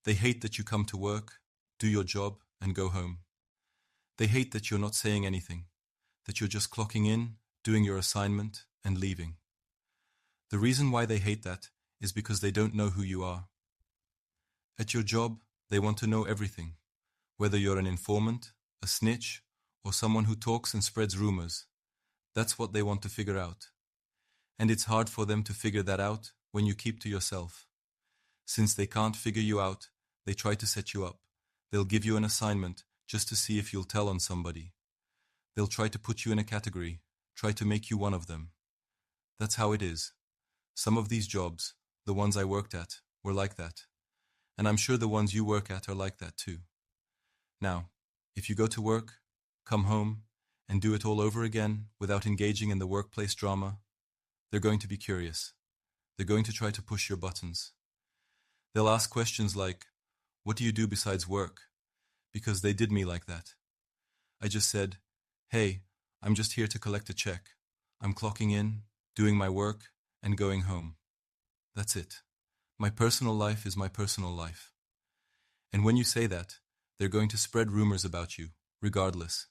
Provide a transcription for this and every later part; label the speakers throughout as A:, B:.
A: They hate that you come to work, do your job, and go home. They hate that you're not saying anything, that you're just clocking in, doing your assignment, and leaving. The reason why they hate that is because they don't know who you are. At your job, they want to know everything, whether you're an informant, a snitch, or someone who talks and spreads rumors. That's what they want to figure out. And it's hard for them to figure that out when you keep to yourself. Since they can't figure you out, they try to set you up. They'll give you an assignment just to see if you'll tell on somebody. They'll try to put you in a category, try to make you one of them. That's how it is. Some of these jobs, the ones I worked at, were like that. And I'm sure the ones you work at are like that too. Now, if you go to work, come home, and do it all over again without engaging in the workplace drama, they're going to be curious. They're going to try to push your buttons. They'll ask questions like, "What do you do besides work?" Because they did me like that. I just said, "Hey, I'm just here to collect a check. I'm clocking in, doing my work, and going home. That's it. My personal life is my personal life." And when you say that, they're going to spread rumors about you, regardless.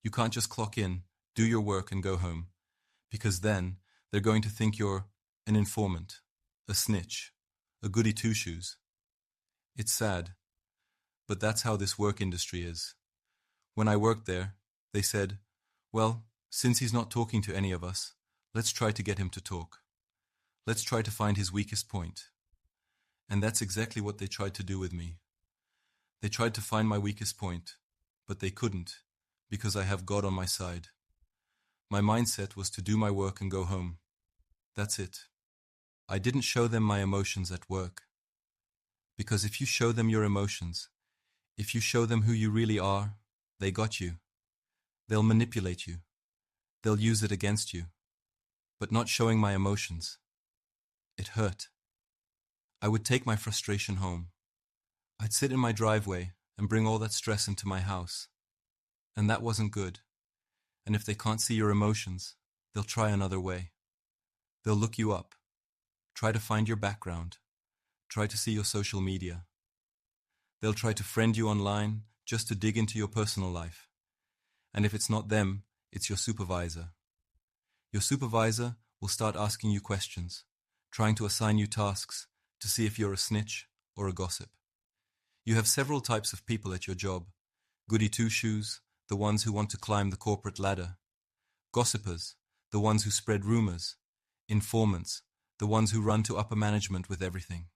A: You can't just clock in, do your work, and go home, because then they're going to think you're an informant, a snitch, a goody two-shoes. It's sad, but that's how this work industry is. When I worked there, they said, "Well, since he's not talking to any of us, let's try to get him to talk. Let's try to find his weakest point." And that's exactly what they tried to do with me. They tried to find my weakest point, but they couldn't, because I have God on my side. My mindset was to do my work and go home. That's it. I didn't show them my emotions at work. Because if you show them your emotions, if you show them who you really are, they got you. They'll manipulate you. They'll use it against you. But not showing my emotions. It hurt. I would take my frustration home. I'd sit in my driveway and bring all that stress into my house. And that wasn't good. And if they can't see your emotions, they'll try another way. They'll look you up. Try to find your background. Try to see your social media. They'll try to friend you online just to dig into your personal life. And if it's not them, it's your supervisor. Your supervisor will start asking you questions, trying to assign you tasks to see if you're a snitch or a gossip. You have several types of people at your job. Goody two-shoes, the ones who want to climb the corporate ladder. Gossipers, the ones who spread rumors. Informants, the ones who run to upper management with everything.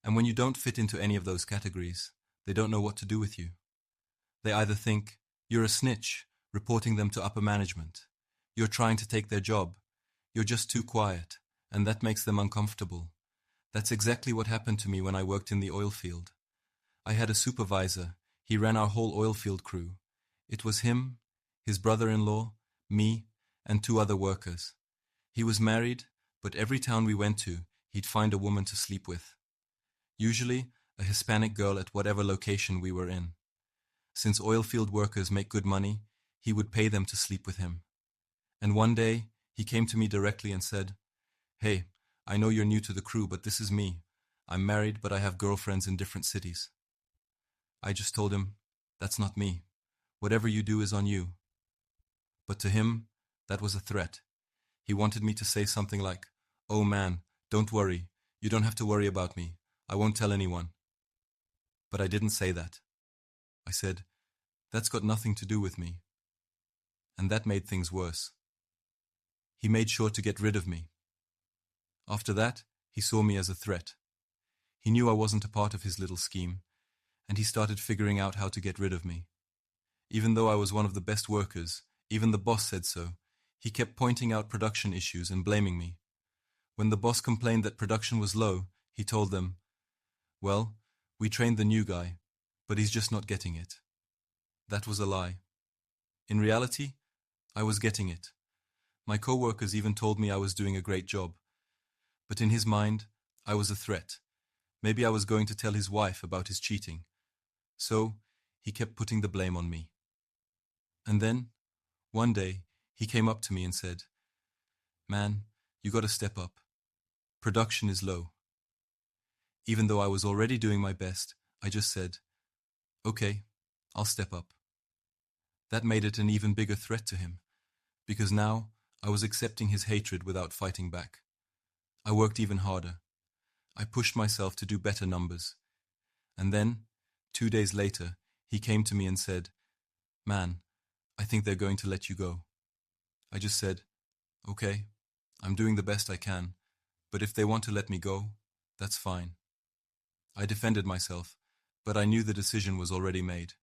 A: And when you don't fit into any of those categories, they don't know what to do with you. They either think you're a snitch, reporting them to upper management. You're trying to take their job. You're just too quiet, and that makes them uncomfortable. That's exactly what happened to me when I worked in the oil field. I had a supervisor. He ran our whole oil field crew. It was him, his brother-in-law, me, and 2 other workers. He was married, but every town we went to, he'd find a woman to sleep with. Usually, a Hispanic girl at whatever location we were in. Since oil field workers make good money, he would pay them to sleep with him. And one day, he came to me directly and said, "Hey, I know you're new to the crew, but this is me. I'm married, but I have girlfriends in different cities." I just told him, "That's not me. Whatever you do is on you." But to him, that was a threat. He wanted me to say something like, "Oh man, don't worry. You don't have to worry about me. I won't tell anyone." But I didn't say that. I said, "That's got nothing to do with me." And that made things worse. He made sure to get rid of me. After that, he saw me as a threat. He knew I wasn't a part of his little scheme, and he started figuring out how to get rid of me. Even though I was one of the best workers, even the boss said so, he kept pointing out production issues and blaming me. When the boss complained that production was low, he told them, "Well, we trained the new guy, but he's just not getting it." That was a lie. In reality, I was getting it. My co-workers even told me I was doing a great job. But in his mind, I was a threat. Maybe I was going to tell his wife about his cheating. So, he kept putting the blame on me. And then, one day, he came up to me and said, "Man, you gotta step up. Production is low." Even though I was already doing my best, I just said, "Okay, I'll step up." That made it an even bigger threat to him, because now I was accepting his hatred without fighting back. I worked even harder. I pushed myself to do better numbers. And then, 2 days later, he came to me and said, "Man, I think they're going to let you go." I just said, "Okay, I'm doing the best I can, but if they want to let me go, that's fine." I defended myself, but I knew the decision was already made.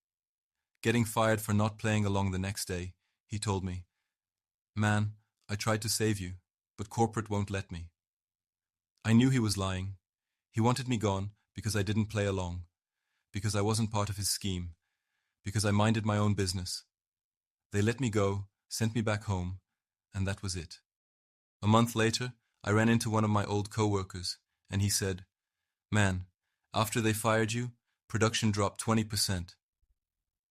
A: Getting fired for not playing along the next day, he told me, "Man, I tried to save you, but corporate won't let me." I knew he was lying. He wanted me gone because I didn't play along, because I wasn't part of his scheme, because I minded my own business. They let me go, sent me back home, and that was it. A month later, I ran into one of my old co-workers, and he said, "Man, after they fired you, production dropped 20%.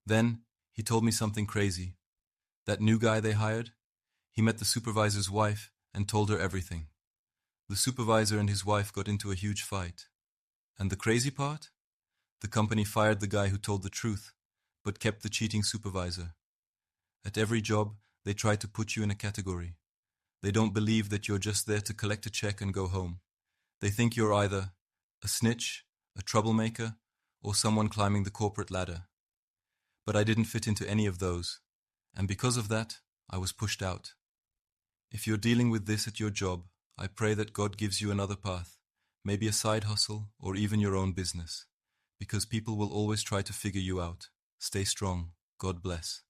A: Then, he told me something crazy. That new guy they hired, he met the supervisor's wife and told her everything. The supervisor and his wife got into a huge fight. And the crazy part? The company fired the guy who told the truth, but kept the cheating supervisor. At every job, they try to put you in a category. They don't believe that you're just there to collect a check and go home. They think you're either a snitch, a troublemaker, or someone climbing the corporate ladder. But I didn't fit into any of those, and because of that, I was pushed out. If you're dealing with this at your job, I pray that God gives you another path, maybe a side hustle or even your own business, because people will always try to figure you out. Stay strong. God bless.